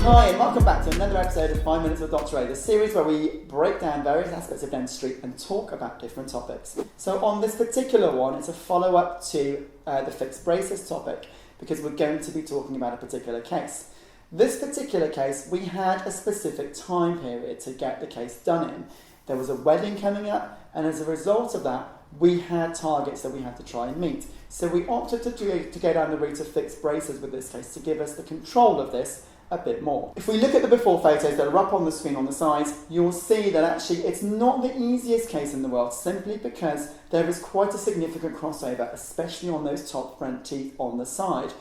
Hi and welcome back to another episode of 5 Minutes with Dr. A, the series where we break down various aspects of dentistry and talk about different topics. So on this particular one, it's a follow-up to the fixed braces topic because we're going to be talking about a particular case. This particular case, we had a specific time period to get the case done in. There was a wedding coming up, and as a result of that, we had targets that we had to try and meet. So we opted to go down the route of fixed braces with this case to give us the control of this a bit more. If we look at the before photos that are up on the screen on the sides, you'll see that actually it's not the easiest case in the world, simply because there is quite a significant crossover, especially on those top front teeth on the side.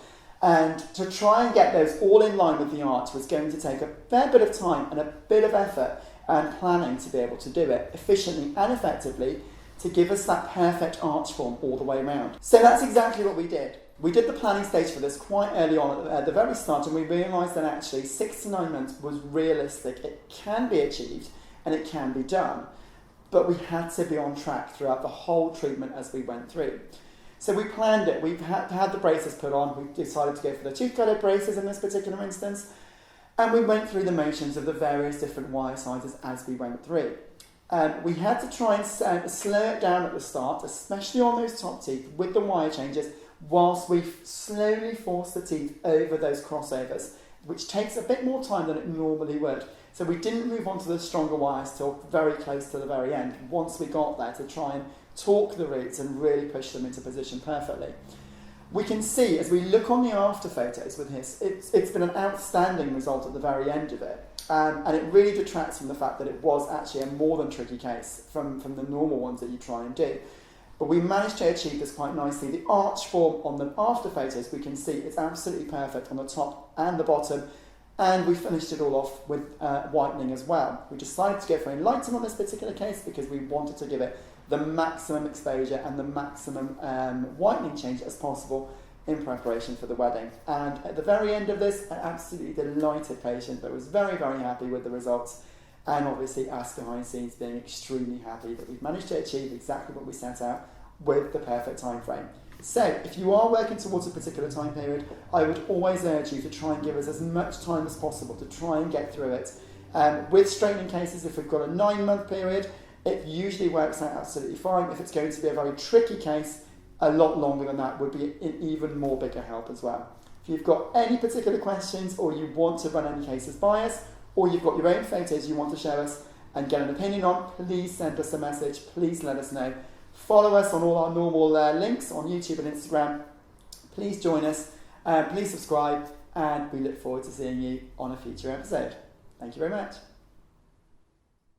And to try and get those all in line with the arch was going to take a fair bit of time and a bit of effort and planning to be able to do it efficiently and effectively to give us that perfect arch form all the way around. So that's exactly what we did. We did the planning stage for this quite early on at the very start, and we realised that actually 6 to 9 months was realistic. It can be achieved and it can be done, but we had to be on track throughout the whole treatment as we went through. So we planned it. We had the braces put on. We decided to go for the tooth-coloured braces in this particular instance, and we went through the motions of the various different wire sizes as we went through. We had to try and slow it down at the start, especially on those top teeth with the wire changes, whilst we slowly force the teeth over those crossovers, which takes a bit more time than it normally would. So we didn't move on to the stronger wires till very close to the very end, once we got there, to try and torque the roots and really push them into position perfectly. We can see, as we look on the after photos with this, it's been an outstanding result at the very end of it. And it really detracts from the fact that it was actually a more than tricky case from the normal ones that you try and do. But we managed to achieve this quite nicely. The arch form on the after photos, we can see it's absolutely perfect on the top and the bottom, and we finished it all off with whitening as well. We decided to go for enlighten on this particular case because we wanted to give it the maximum exposure and the maximum whitening change as possible in preparation for the wedding. And at the very end of this, an absolutely delighted patient that was very, very happy with the results, and obviously us behind the scenes being extremely happy that we've managed to achieve exactly what we set out with the perfect time frame. So if you are working towards a particular time period, I would always urge you to try and give us as much time as possible to try and get through it. With straightening cases, if we've got a 9-month period, it usually works out absolutely fine. If it's going to be a very tricky case, a lot longer than that would be an even more bigger help as well. If you've got any particular questions, or you want to run any cases by us, or you've got your own photos you want to show us and get an opinion on, please send us a message, please let us know. Follow us on all our normal links on YouTube and Instagram. Please join us, please subscribe, and we look forward to seeing you on a future episode. Thank you very much.